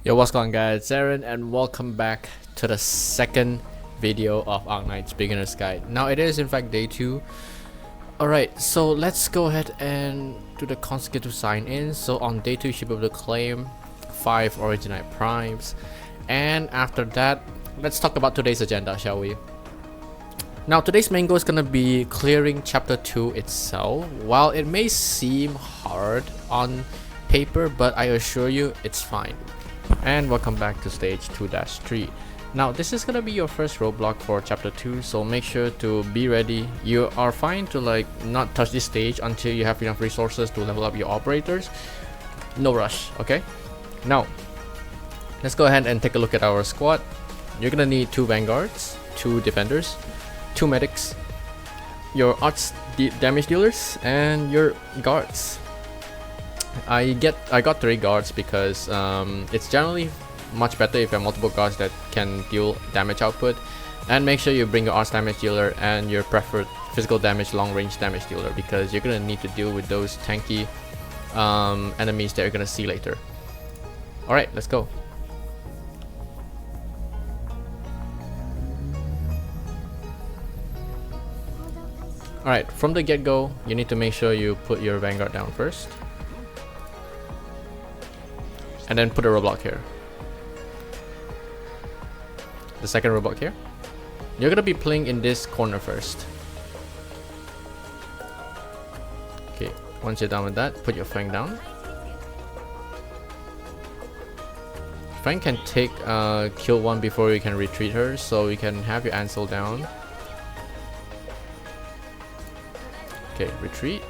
Yo, what's going on guys, it's Aaron and welcome back to the second video of Arknights Beginner's Guide. Now it is in fact day 2. Alright, so let's go ahead and do the consecutive sign in. So on day 2 you should be able to claim 5 Originite Primes, and after that let's talk about today's agenda, shall we? Now today's main goal is gonna be clearing chapter 2 itself. While it may seem hard on paper, but I assure you it's fine. And welcome back to stage 2-3. Now this is gonna be your first roadblock for chapter 2, so make sure to be ready. You are fine to not touch this stage until you have enough resources to level up your operators. No rush, okay? Now let's go ahead and take a look at our squad. You're gonna need 2 vanguards, 2 defenders, 2 medics, your arts damage dealers, and your guards. I got 3 guards because it's generally much better if you have multiple guards that can deal damage output. And make sure you bring your arts damage dealer and your preferred physical damage long range damage dealer, because you're gonna need to deal with those tanky enemies that you're gonna see later. Alright, let's go. Alright, from the get-go you need to make sure you put your vanguard down first, and then put a roadblock here. The second roadblock here. You're gonna be playing in this corner first. Okay, once you're done with that, put your flank down. Flank can take kill 1 before you can retreat her, so you can have your Ansel down. Okay, retreat,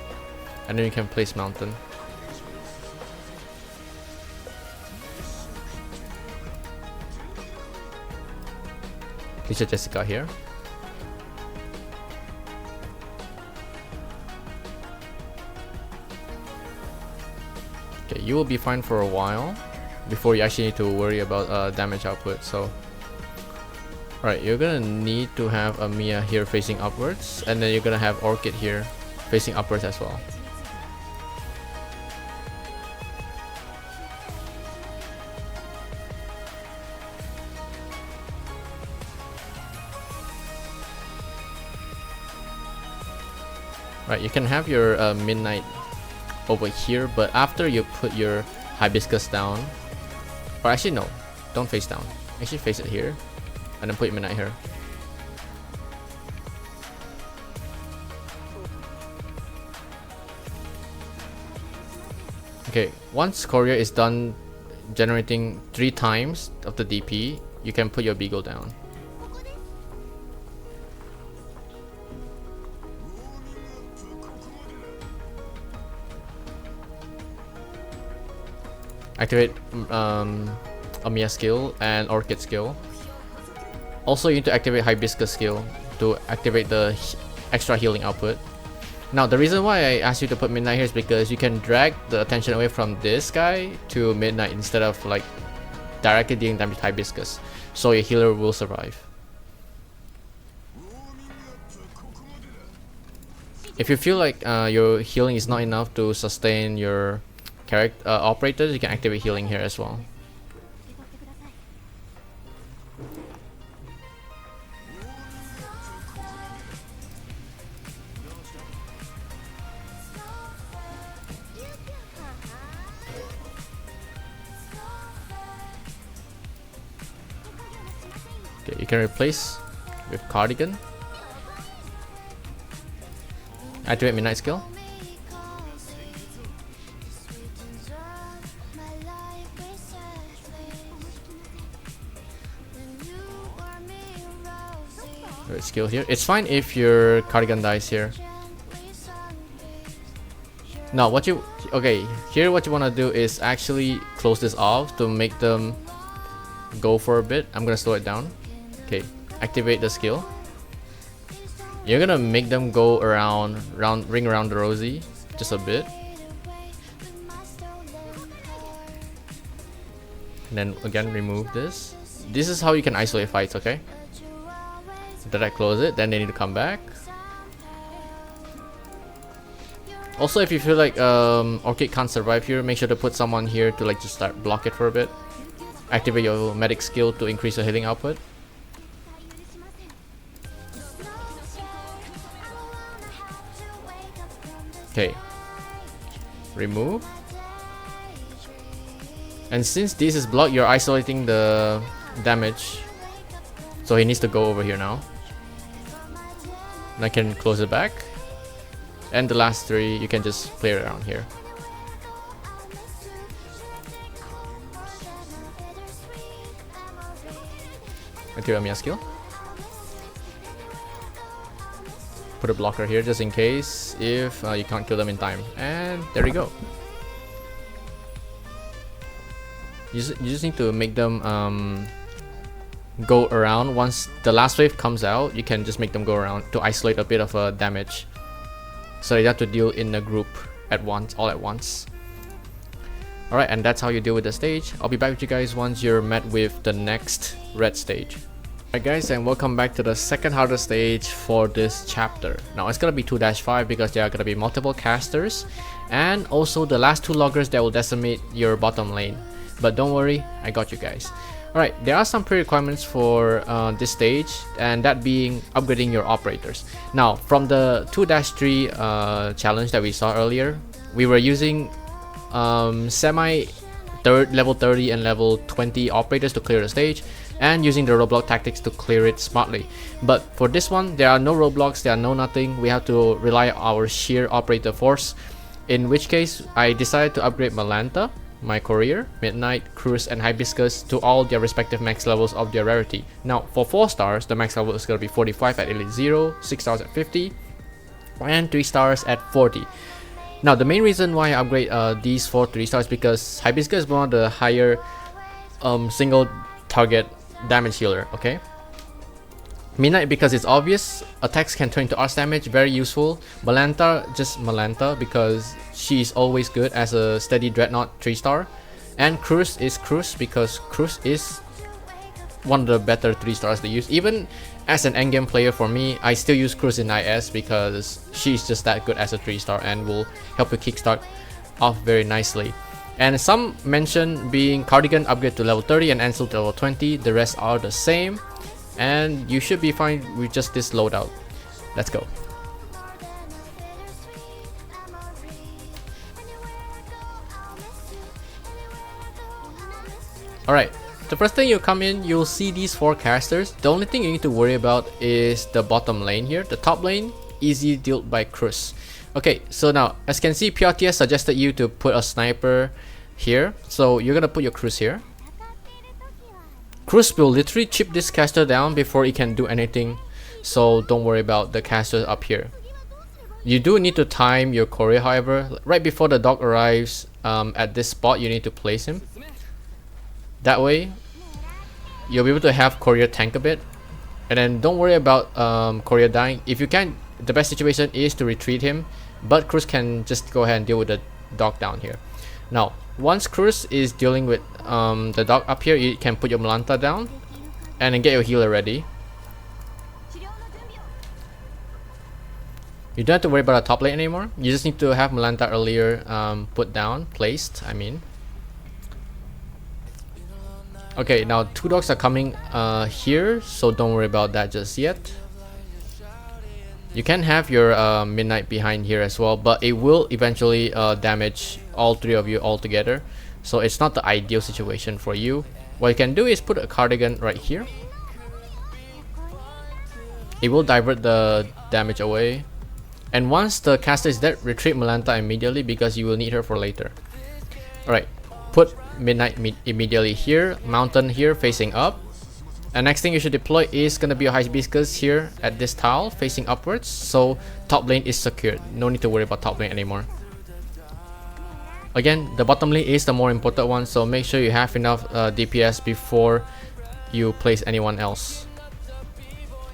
and then you can place mountain. Place your Jessica here. Okay, you will be fine for a while before you actually need to worry about damage output. So alright, you're gonna need to have a Mia here facing upwards, and then you're gonna have Orchid here facing upwards as well. Right, you can have your Midnight over here, but after you put your Hibiscus down, or actually no, don't face down. Actually face it here, and then put your Midnight here. Okay, once Courier is done generating 3 times of the DP, you can put your Beagle down. Activate Amiya skill and Orchid skill. Also, you need to activate Hibiscus skill to activate the extra healing output. Now, the reason why I asked you to put Midnight here is because you can drag the attention away from this guy to Midnight instead of directly dealing damage to Hibiscus, so your healer will survive. If you feel like your healing is not enough to sustain your operators, you can activate healing here as well. Okay, you can replace with Cardigan. Activate Midnight skill. Skill here. It's fine if your Cardigan dies here. Now what you what you want to do is actually close this off to make them go for a bit. I'm gonna slow it down. Okay, activate the skill. You're gonna make them go ring around the Rosie just a bit, and then again remove this. This is how you can isolate fights, okay? Did I close it? Then they need to come back. Also, if you feel like Orchid can't survive here, make sure to put someone here to just start block it for a bit. activate your medic skill to increase your healing output. Okay, remove. And since this is blocked, you're isolating the damage, so he needs to go over here now. And I can close it back, and the last 3 you can just play around here. Material Mia skill. Put a blocker here just in case if you can't kill them in time. And there you go. You just need to make them go around. Once the last wave comes out, you can just make them go around to isolate a bit of damage, so you have to deal in a group at once, all at once. Alright, and that's how you deal with the stage. I'll be back with you guys once you're met with the next red stage. Alright guys, and welcome back to the second hardest stage for this chapter. Now it's gonna be 2-5 because there are gonna be multiple casters, and also the last 2 loggers that will decimate your bottom lane. But don't worry, I got you guys. Alright, there are some prerequirements for this stage, and that being upgrading your operators. Now, from the 2-3 challenge that we saw earlier, we were using level 30 and level 20 operators to clear the stage, and using the roadblock tactics to clear it smartly. But for this one, there are no roadblocks, there are no nothing. We have to rely on our sheer operator force, in which case I decided to upgrade Malanta, my courier, Midnight, Cruise, and Hibiscus to all their respective max levels of their rarity. Now for 4 stars, the max level is going to be 45 at Elite 0, 6 stars at 50, and 3 stars at 40. Now the main reason why I upgrade these 4 3 stars because Hibiscus is one of the higher single target damage healer, okay? Midnight because it's obvious, attacks can turn into arts damage, very useful. Malanta, just Malanta because she's always good as a steady dreadnought 3 star. And Cruise is Cruise because Cruise is one of the better 3 stars to use. Even as an endgame player for me, I still use Cruise in IS because she's just that good as a 3 star and will help you kickstart off very nicely. And some mention being Cardigan upgrade to level 30 and Ansel to level 20, the rest are the same. And you should be fine with just this loadout. Let's go. Alright, the first thing you come in, you'll see these 4 casters. The only thing you need to worry about is the bottom lane here. The top lane, easy dealt by Cruz. Okay, so now, as you can see, PRTS suggested you to put a sniper here. So you're gonna put your Cruz here. Cruz will literally chip this caster down before he can do anything, so don't worry about the caster up here. You do need to time your courier, however. Right before the dog arrives at this spot, you need to place him. That way, you'll be able to have courier tank a bit. And then don't worry about courier dying. If you can, the best situation is to retreat him, but Cruz can just go ahead and deal with the dog down here. Now, once Cruz is dealing with the dog up here, you can put your Malanta down and then get your healer ready. You don't have to worry about a top lane anymore. You just need to have Malanta earlier placed, I mean. Okay, now 2 dogs are coming here, so don't worry about that just yet. You can have your Midnight behind here as well, but it will eventually damage all 3 of you all together. So it's not the ideal situation for you. What you can do is put a Cardigan right here. It will divert the damage away. And once the caster is dead, retreat Malanta immediately because you will need her for later. Alright, put Midnight immediately here, Mountain here facing up. And next thing you should deploy is gonna be a Hibiscus here at this tile facing upwards, so top lane is secured. No need to worry about top lane anymore. Again, the bottom lane is the more important one, so make sure you have enough DPS before you place anyone else.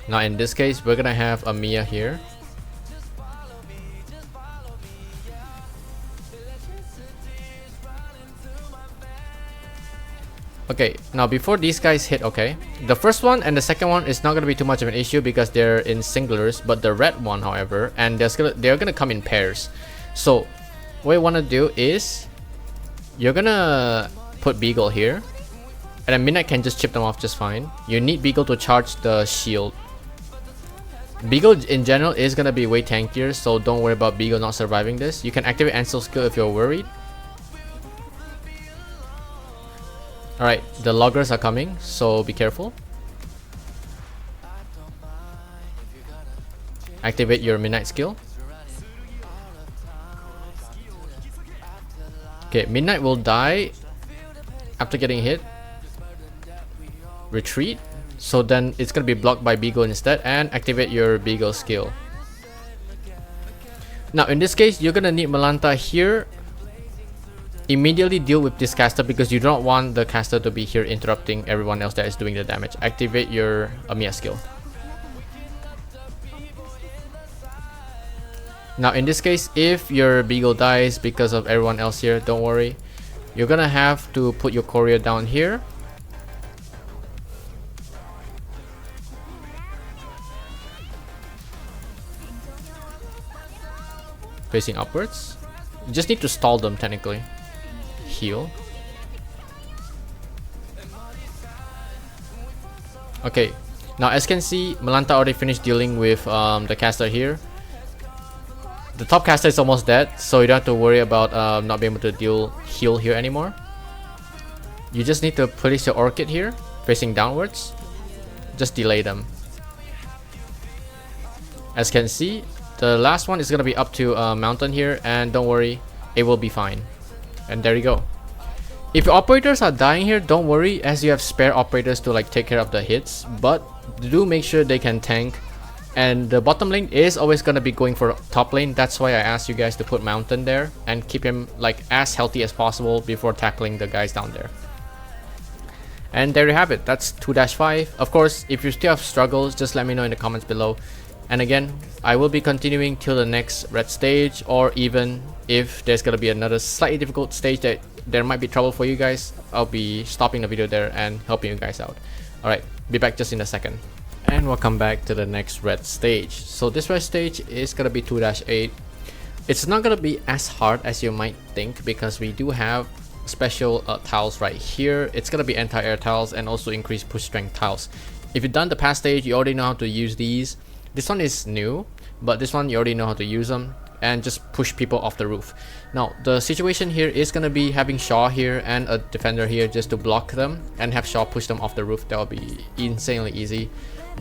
Now in this case, we're gonna have a Mia here. Okay, now before these guys hit, okay, the first one and the second one is not going to be too much of an issue because they're in singulars, but the red one, however, and they're gonna come in pairs. So what you want to do is you're gonna put Beagle here, And then Midnight can just chip them off just fine. You need Beagle to charge the shield. Beagle in general is gonna be way tankier, so don't worry about Beagle not surviving this. You can activate Ansel skill if you're worried. Alright, the loggers are coming, so be careful. Activate your Midnight skill. Okay, Midnight will die after getting hit. Retreat. So then it's gonna be blocked by Beagle instead, and activate your Beagle skill. Now in this case, you're gonna need Malanta here. Immediately deal with this caster because you don't want the caster to be here interrupting everyone else that is doing the damage. Activate your Amiya skill. Now in this case, if your Beagle dies because of everyone else here, don't worry. You're gonna have to put your courier down here. Facing upwards. You just need to stall them technically. Heal. Okay, now as you can see, Malanta already finished dealing with the caster here. The top caster is almost dead, so you don't have to worry about not being able to heal here anymore. You just need to place your Orchid here, facing downwards. Just delay them. As you can see, the last one is gonna be up to Mountain here, and don't worry, it will be fine. And there you go. If your operators are dying here, don't worry, as you have spare operators to like take care of the hits, but do make sure they can tank. And the bottom lane is always gonna be going for top lane. That's why I asked you guys to put Mountain there and keep him like as healthy as possible before tackling the guys down there. And there you have it. That's 2-5. Of course, if you still have struggles, just let me know in the comments below. And again, I will be continuing till the next red stage, or even if there's gonna be another slightly difficult stage that there might be trouble for you guys, I'll be stopping the video there and helping you guys out. Alright, be back just in a second. And welcome back to the next red stage. So this red stage is gonna be 2-8. It's not gonna be as hard as you might think because we do have special tiles right here. It's gonna be anti-air tiles and also increased push strength tiles. If you've done the past stage, you already know how to use these. This one is new, but this one you already know how to use them and just push people off the roof. Now the situation here is gonna be having Shaw here and a defender here just to block them and have Shaw push them off the roof. That will be insanely easy.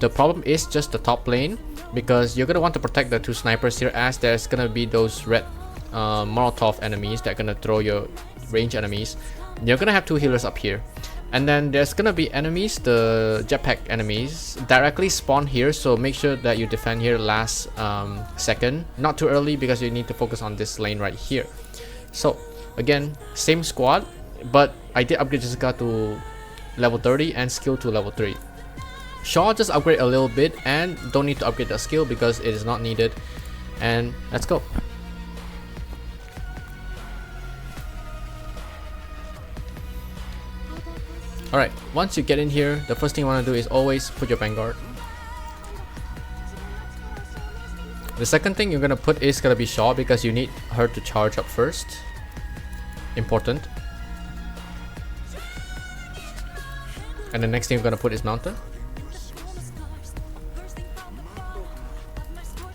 The problem is just the top lane, because you're gonna want to protect the two snipers here, as there's gonna be those red Molotov enemies that are gonna throw your range enemies. You're gonna have two healers up here, and then there's gonna be enemies, the jetpack enemies directly spawn here, so make sure that you defend here last second, not too early, because you need to focus on this lane right here. So again, same squad, but I did upgrade Jessica to level 30 and skill to level 3. Shaw just upgrade a little bit and don't need to upgrade the skill because it is not needed. And let's go. Alright, once you get in here, the first thing you want to do is always put your Vanguard. The second thing you're going to put is going to be Shaw, because you need her to charge up first. Important. And the next thing you're going to put is Mountain.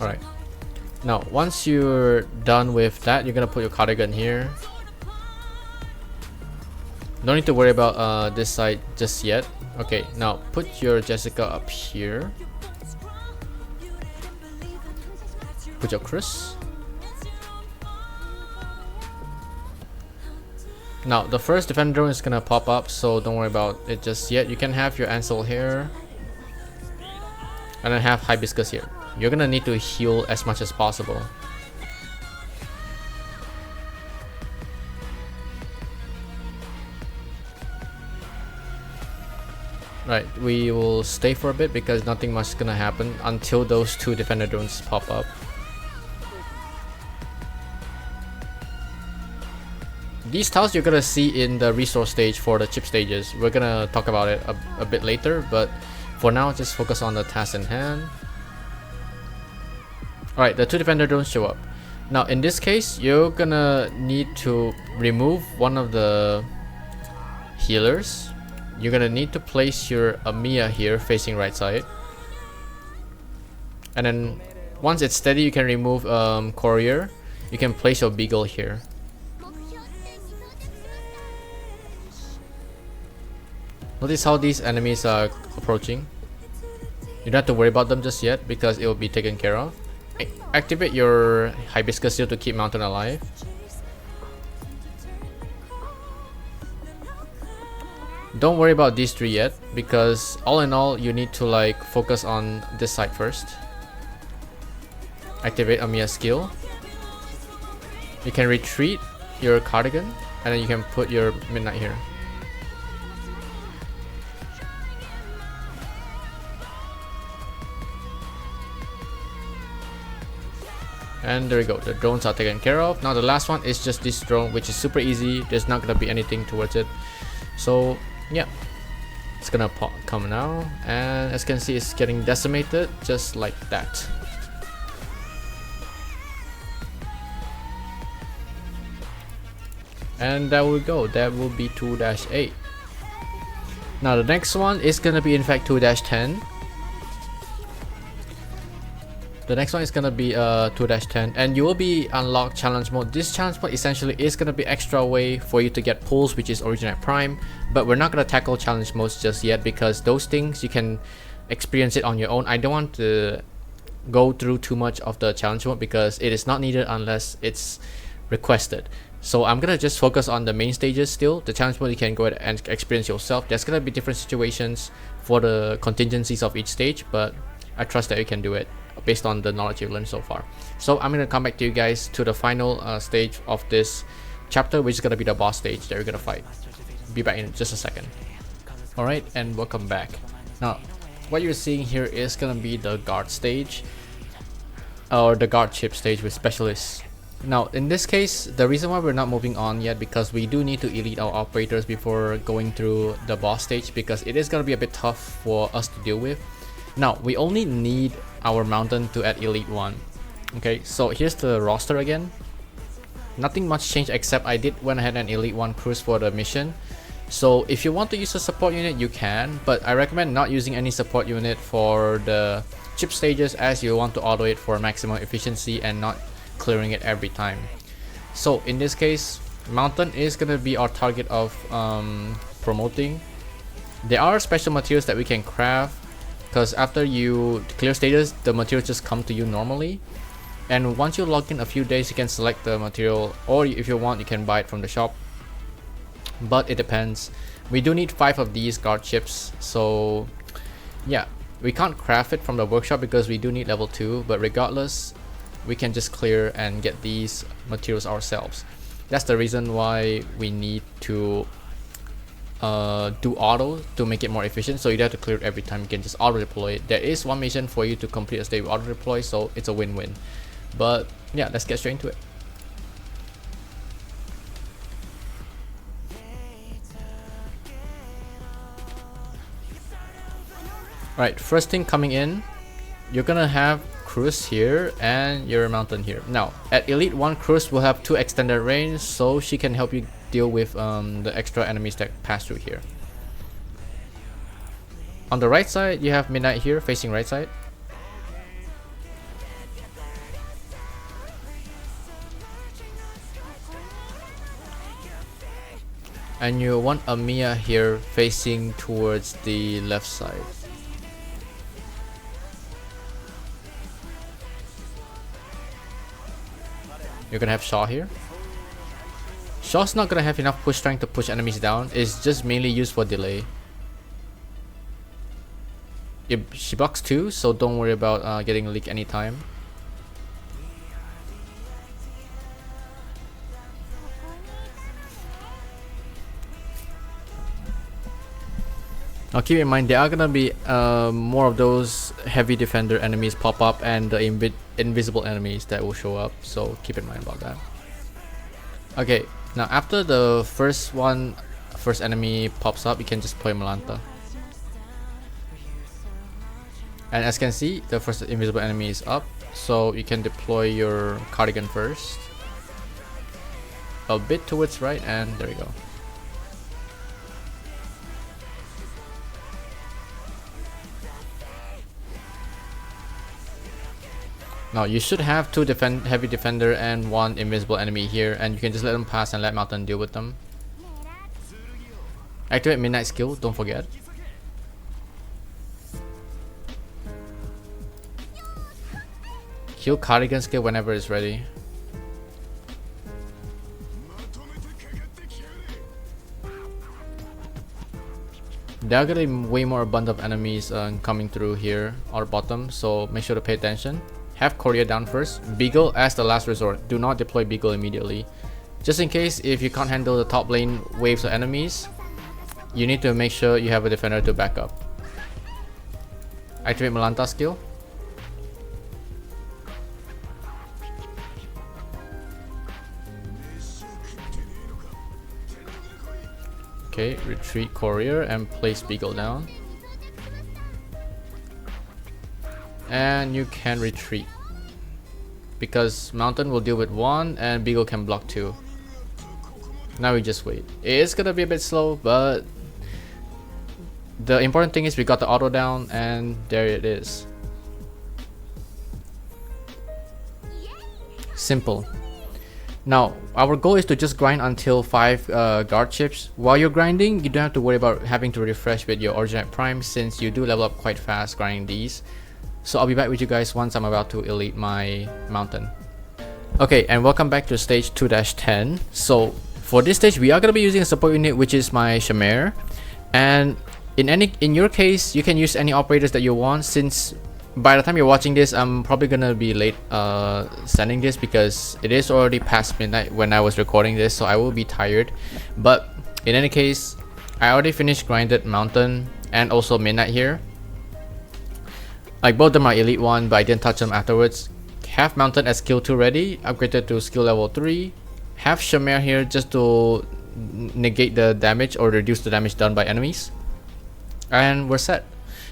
Alright, now once you're done with that, you're gonna put your Cardigan here. No need to worry about this side just yet. Okay, now put your Jessica up here. Put your Chris. Now the first defender drone is gonna pop up, so don't worry about it just yet. You can have your Ansel here, and then have Hibiscus here. You're gonna need to heal as much as possible. Right, we will stay for a bit because nothing much is gonna happen until those two defender drones pop up. These tiles you're gonna see in the resource stage for the chip stages. We're gonna talk about it a bit later, but for now just focus on the task in hand. Alright, the two defender drones show up. Now in this case, you're gonna need to remove one of the healers. you're gonna need to place your Amiya here facing right side, and then once it's steady you can remove courier. You can place your beagle here. Notice how these enemies are approaching. You don't have to worry about them just yet because it will be taken care of. Activate your hibiscus seal to keep mountain alive. Don't worry about these three yet because all in all you need to like focus on this side first. Activate Amiya's skill. You can retreat your cardigan and then you can put your midnight here. And there we go, the drones are taken care of. Now the last one is just this drone, which is super easy. There's not gonna be anything towards it. So yeah, it's gonna come now, and as you can see it's getting decimated just like that. And that will go, that will be 2-8. Now the next one is gonna be in fact 2-10. The next one is gonna be 2-10, and you will be unlocked challenge mode. This challenge mode essentially is gonna be extra way for you to get pulls, which is Originate Prime, but we're not gonna tackle challenge modes just yet because those things you can experience it on your own. I don't want to go through too much of the challenge mode because it is not needed unless it's requested. So I'm gonna just focus on the main stages still. The challenge mode you can go ahead and experience yourself. There's gonna be different situations for the contingencies of each stage, but I trust that you can do it based on the knowledge you've learned so far. So I'm gonna come back to you guys to the final stage of this chapter, which is gonna be the boss stage that we're gonna fight. Be back in just a second. Alright, and welcome back. Now what you're seeing here is gonna be the guard stage, or the guard ship stage with specialists. Now in this case, the reason why we're not moving on yet because we do need to elite our operators before going through the boss stage, because it is gonna be a bit tough for us to deal with. Now we only need our mountain to add elite 1. Okay, so here's the roster again. Nothing much changed except I did went ahead and elite 1 cruise for the mission. So if you want to use a support unit you can, but I recommend not using any support unit for the chip stages as you want to auto it for maximum efficiency and not clearing it every time. So in this case, mountain is gonna be our target of promoting. There are special materials that we can craft, because after you clear stages, the materials just come to you normally, and once you log in a few days you can select the material, or if you want you can buy it from the shop, but it depends. We do need 5 of these guard ships, so yeah, we can't craft it from the workshop because we do need level 2, but regardless we can just clear and get these materials ourselves. That's the reason why we need to do auto to make it more efficient, so you don't have to clear it every time. You can just auto deploy it. There is one mission for you to complete a stage with auto deploy, so it's a win-win. But yeah, let's get straight into it. Right, first thing coming in, you're gonna have Cruise here and your mountain here. Now at elite 1, Cruise will have 2 extended range, so she can help you deal with the extra enemies that pass through here. On the right side you have Midnight here facing right side. And you want Amiya here facing towards the left side. You're gonna have Shaw here. Shaw's not gonna have enough push strength to push enemies down. It's just mainly used for delay. She blocks 2, so don't worry about getting a leak anytime. Now keep in mind there are gonna be more of those heavy defender enemies pop up and the invisible enemies that will show up, so keep in mind about that. Okay, now after the first enemy pops up, you can just play Malanta. And as you can see, the first invisible enemy is up, so you can deploy your cardigan first. A bit towards right, and there you go. Now you should have 2 heavy defender and 1 invisible enemy here, and you can just let them pass and let Mountain deal with them. Activate Midnight skill, don't forget. Heal Cardigan skill whenever it's ready. There are gonna be way more abundant of enemies coming through here or bottom, so make sure to pay attention. Have Courier down first. Beagle as the last resort. Do not deploy Beagle immediately. Just in case if you can't handle the top lane waves of enemies, you need to make sure you have a defender to back up. Activate Malanta skill. Okay, retreat Courier and place Beagle down. And you can retreat because Mountain will deal with 1 and Beagle can block 2. Now we just wait. It's gonna be a bit slow, but the important thing is we got the auto down, and there it is. Simple. Now our goal is to just grind until 5 guard chips. While you're grinding, you don't have to worry about having to refresh with your Arknight Prime, since you do level up quite fast grinding these. So I'll be back with you guys once I'm about to elite my Mountain. Okay, and welcome back to stage 2-10. So for this stage we are going to be using a support unit, which is my Shamir. And in your case, you can use any operators that you want, since by the time you're watching this, I'm probably gonna be late sending this because it is already past midnight when I was recording this, so I will be tired. But in any case, I already finished grinded Mountain and also Midnight here. Like both of them are elite 1, but I didn't touch them afterwards. Have Mountain as skill 2 ready, upgraded to skill level 3. Have Shamir here just to negate the damage or reduce the damage done by enemies. And we're set.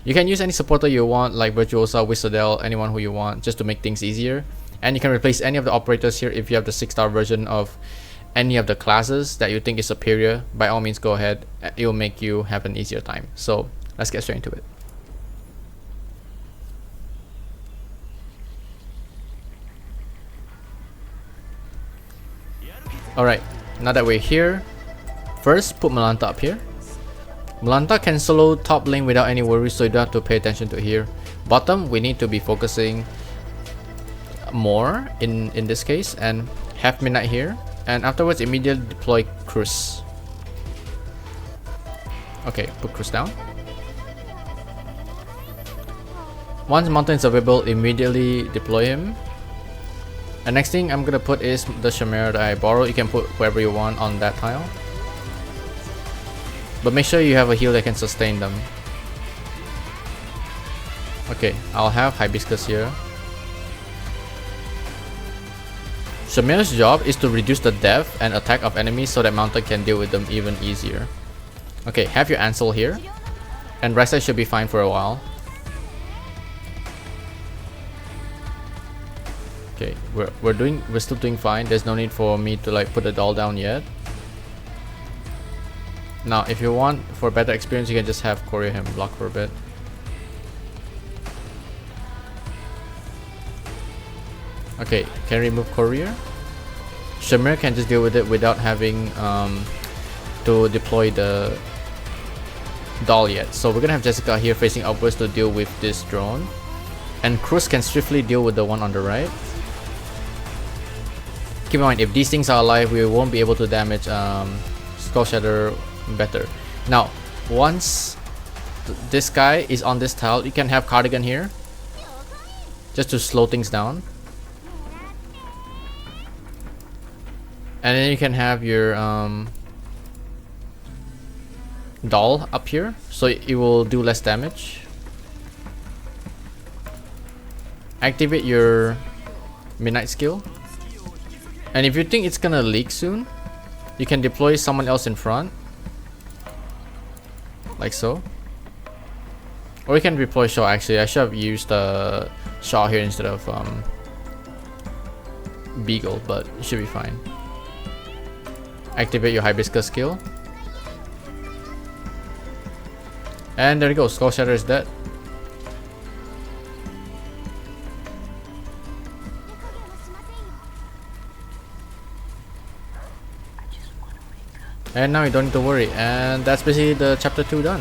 You can use any supporter you want, like Virtuosa, Wizardel, anyone who you want, just to make things easier. And you can replace any of the operators here if you have the 6-star version of any of the classes that you think is superior. By all means, go ahead. It will make you have an easier time. So let's get straight into it. Alright, now that we're here, first put Malanta up here. Malanta can solo top lane without any worries, so you don't have to pay attention to here. Bottom, we need to be focusing more in this case, and have Midnight here, and afterwards immediately deploy Cruz. Okay, put Cruz down. Once Mountain is available, immediately deploy him. And next thing I'm gonna put is the Shamir that I borrowed. You can put whoever you want on that tile, but make sure you have a heal that can sustain them. Okay, I'll have Hibiscus here. Shamir's job is to reduce the depth and attack of enemies so that Mountain can deal with them even easier. Okay, have your Ansel here, and right side should be fine for a while. Okay, we're still doing fine. There's no need for me to like put the doll down yet. Now, if you want for better experience, you can just have Courier him block for a bit. Okay, can remove Courier. Shamir can just deal with it without having to deploy the doll yet. So we're gonna have Jessica here facing upwards to deal with this drone, and Cruz can swiftly deal with the one on the right. Keep in mind, if these things are alive, we won't be able to damage Skull Shatter better. Now, once this guy is on this tile, you can have Cardigan here just to slow things down, and then you can have your doll up here, so it will do less damage. Activate your Midnight skill, and if you think it's gonna leak soon, you can deploy someone else in front, like so. Or you can deploy Shaw. Actually, I should have used Shaw here instead of Beagle, but it should be fine. Activate your Hibiscus skill, and there you go. Skull Shatter is dead. And now you don't need to worry, and that's basically the chapter 2 done.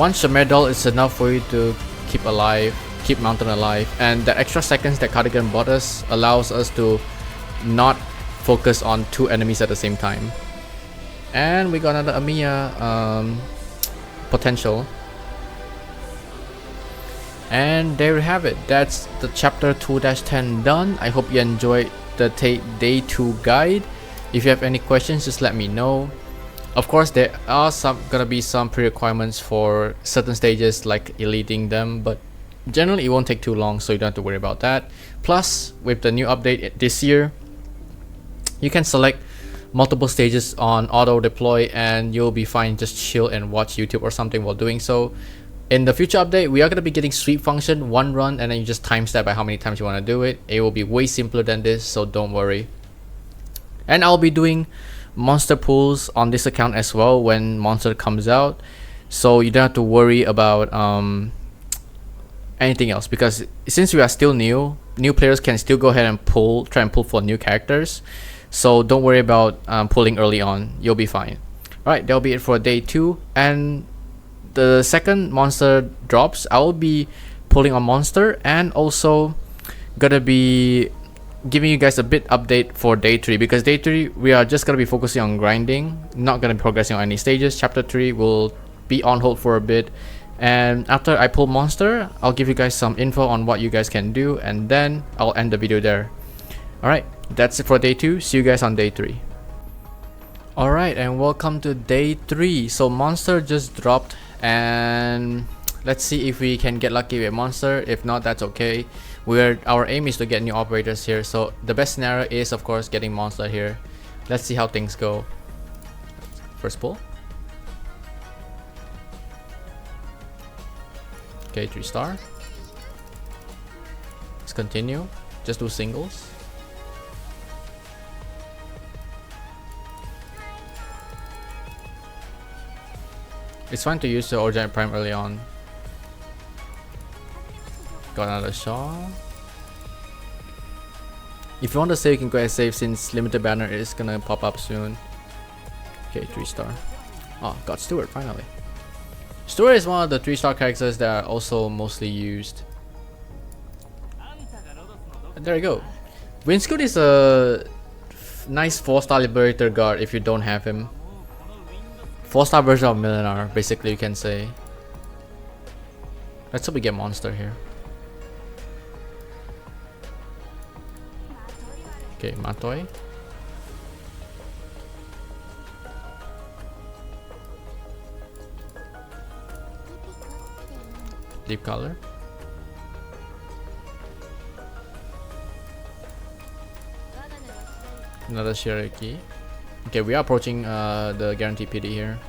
One medal is enough for you to keep alive, keep Mountain alive, and the extra seconds that Cardigan bought us allows us to not focus on 2 enemies at the same time. And we got another Amiya potential. And there you have it. That's the chapter 2-10 done. I hope you enjoyed the day 2 guide. If you have any questions, just let me know. Of course, there are gonna be some pre-requirements for certain stages, like eliting them, but generally it won't take too long, so you don't have to worry about that. Plus, with the new update this year, you can select multiple stages on auto deploy and you'll be fine. Just chill and watch YouTube or something while doing so. In the future update, we are going to be getting sweep function, 1 run, and then you just times that by how many times you want to do it. It will be way simpler than this, so don't worry. And I'll be doing monster pools on this account as well when monster comes out, so you don't have to worry about anything else, because since we are still new players can still go ahead and try and pull for new characters, so don't worry about pulling early on. You'll be fine. Alright, that'll be it for day 2, and the second monster drops, I will be pulling on monster and also gonna be giving you guys a bit update for day 3, because day 3 we are just gonna be focusing on grinding, not gonna be progressing on any stages. Chapter 3 will be on hold for a bit, and after I pull monster, I'll give you guys some info on what you guys can do, and then I'll end the video there. Alright, that's it for day 2. See you guys on day 3. Alright, and welcome to day 3. So monster just dropped, and let's see if we can get lucky with monster. If not, that's okay. Our aim is to get new operators here, so the best scenario is of course getting monster here. Let's see how things go. First pull. Okay, 3-star. Let's continue. Just do singles. It's fine to use the Organic Prime early on. Got another Shaw. If you want to save, you can go ahead and save since limited banner is gonna pop up soon. Okay, 3-star. Oh, got Stewart finally. Stewart is one of the 3-star characters that are also mostly used. And there you go. Windscoot is a nice 4-star Liberator guard if you don't have him. 4-star version of Millenar, basically you can say. Let's hope we get monster here. Okay, Matoy. Deep color. Another Shiraki. Okay, we are approaching the guaranteed PD here.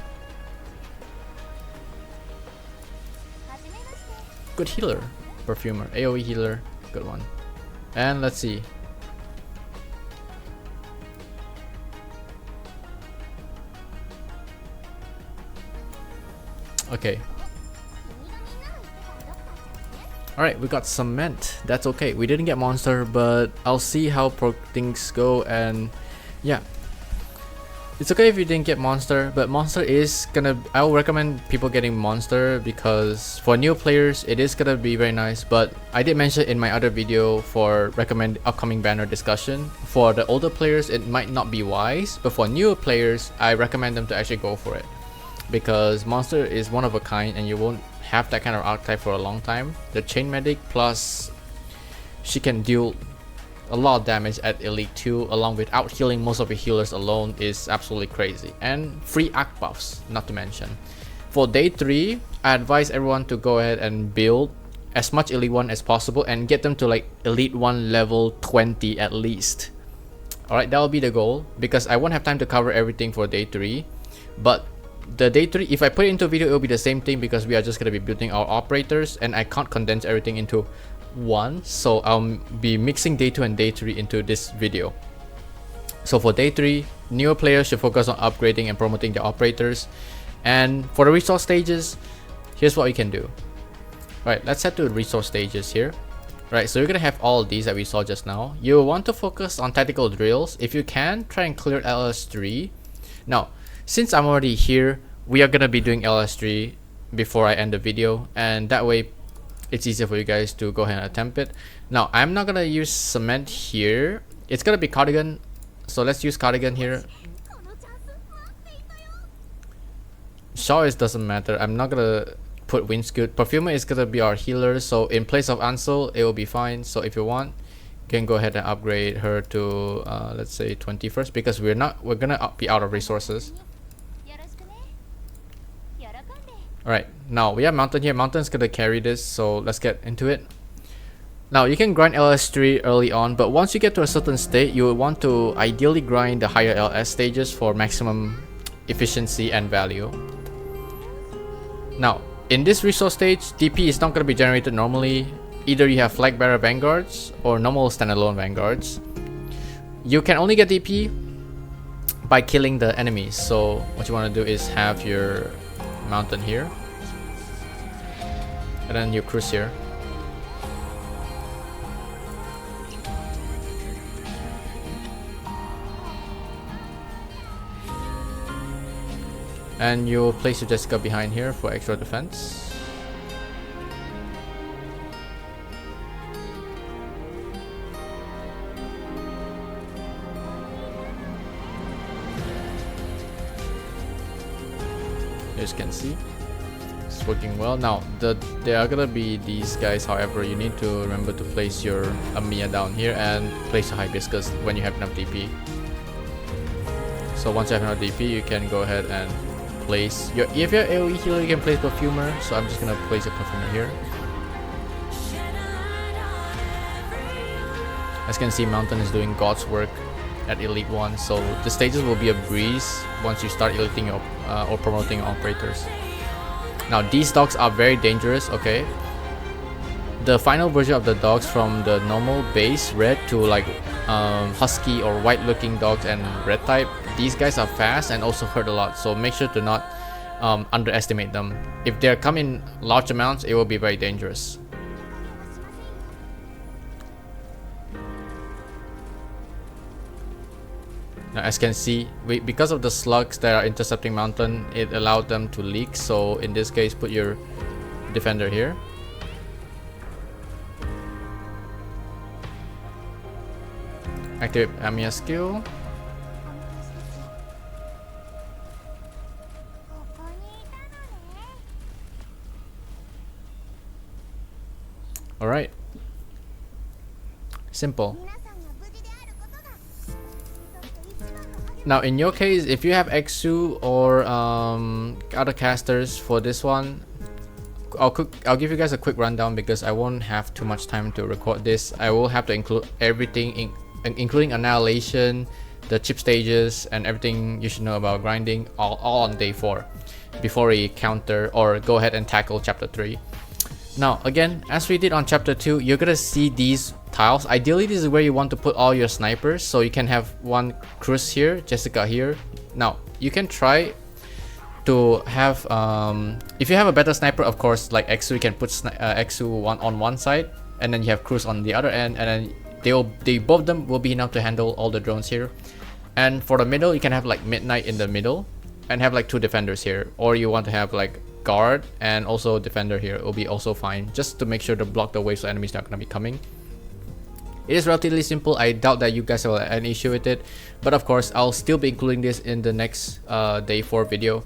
Good healer. Perfumer. AoE healer. Good one. And let's see. Okay. Alright, we got cement. That's okay. We didn't get monster, but I'll see how things go, and yeah. It's okay if you didn't get monster, but monster is gonna... I will recommend people getting monster because for new players, it is gonna be very nice, but I did mention in my other video for recommend upcoming banner discussion. For the older players, it might not be wise, but for newer players, I recommend them to actually go for it. Because monster is one of a kind and you won't have that kind of archetype for a long time. The chain medic plus she can deal a lot of damage at Elite 2 along with out healing most of your healers alone is absolutely crazy, and free arc buffs not to mention. For day 3, I advise everyone to go ahead and build as much Elite 1 as possible and get them to like Elite 1 level 20 at least. Alright, that will be the goal because I won't have time to cover everything for day 3, but the day 3, if I put it into a video, it will be the same thing because we are just going to be building our operators and I can't condense everything into one, so I'll be mixing day 2 and day 3 into this video. So for day 3, newer players should focus on upgrading and promoting their operators, and for the resource stages, here's what we can do. Right, let's head to the resource stages here. Right, so you're gonna have all of these that we saw just now. You want to focus on tactical drills. If you can, try and clear LS3. Now, since I'm already here, we are gonna be doing LS3 before I end the video, and that way it's easier for you guys to go ahead and attempt it. Now, I'm not gonna use cement here. It's gonna be cardigan, so let's use cardigan here. Shaw doesn't matter. I'm not gonna put Windscoot. Perfumer is gonna be our healer, so in place of Ansel, it will be fine. So if you want, you can go ahead and upgrade her to let's say 21st, because we're gonna be out of resources. Alright, now we have Mountain here. Mountain's gonna carry this, so let's get into it. Now you can grind LS3 early on, but once you get to a certain state, you would want to ideally grind the higher LS stages for maximum efficiency and value. Now, in this resource stage, DP is not going to be generated normally. Either you have flag bearer vanguards or normal standalone vanguards. You can only get DP by killing the enemies. So what you want to do is have your mountain here, and then your cruise here. And you'll place your Jessica behind here for extra defense. As you can see, it's working well. Now, there are gonna be these guys, however, you need to remember to place your Amiya down here and place a Hibiscus when you have enough DP. So once you have enough DP, you can go ahead and place your, if you're AoE healer, you can place Perfumer. So I'm just gonna place a Perfumer here. As you can see, Mountain is doing God's work at Elite 1, so the stages will be a breeze once you start eliting your or promoting your operators. Now these dogs are very dangerous, okay? The final version of the dogs, from the normal base red to like husky or white looking dogs and red type, these guys are fast and also hurt a lot, so make sure to not underestimate them. If they come in large amounts, it will be very dangerous. Now as you can see, because of the slugs that are intercepting Mountain, it allowed them to leak, so in this case put your defender here. Activate Amiya skill. Alright. Simple. Now in your case, if you have Exu or other casters for this one, I'll give you guys a quick rundown because I won't have too much time to record this. I will have to include everything, including annihilation, the chip stages, and everything you should know about grinding, all on day 4 before we counter or go ahead and tackle chapter 3. Now again, as we did on chapter 2, you're gonna see these tiles. Ideally this is where you want to put all your snipers, so you can have one Cruz here, Jessica here. Now you can try to have if you have a better sniper, of course, like Exu, you can put Exu on one side and then you have Cruz on the other end, and then both of them will be enough to handle all the drones here. And for the middle, you can have like Midnight in the middle and have like 2 defenders here, or you want to have like guard and also defender here. It will be also fine, just to make sure to block the way so enemies not gonna be coming. It is relatively simple. I doubt that you guys will have an issue with it, but of course I'll still be including this in the next day 4 video.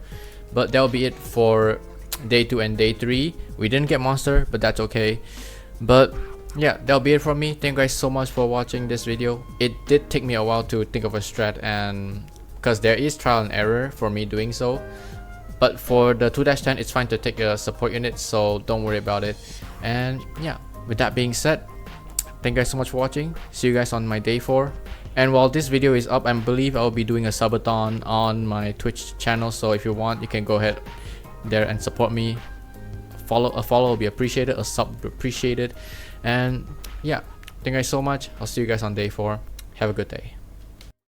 But that'll be it for day 2 and day 3. We didn't get monster, but that's okay. But yeah, that'll be it from me. Thank you guys so much for watching this video. It did take me a while to think of a strat, and because there is trial and error for me doing so. But for the 2-10, it's fine to take a support unit, so don't worry about it. And yeah, with that being said, thank you guys so much for watching. See you guys on my day 4. And while this video is up, I believe I'll be doing a subathon on my Twitch channel, so if you want, you can go ahead there and support me. A follow will be appreciated, a sub will be appreciated. And yeah, thank you guys so much. I'll see you guys on day 4. Have a good day.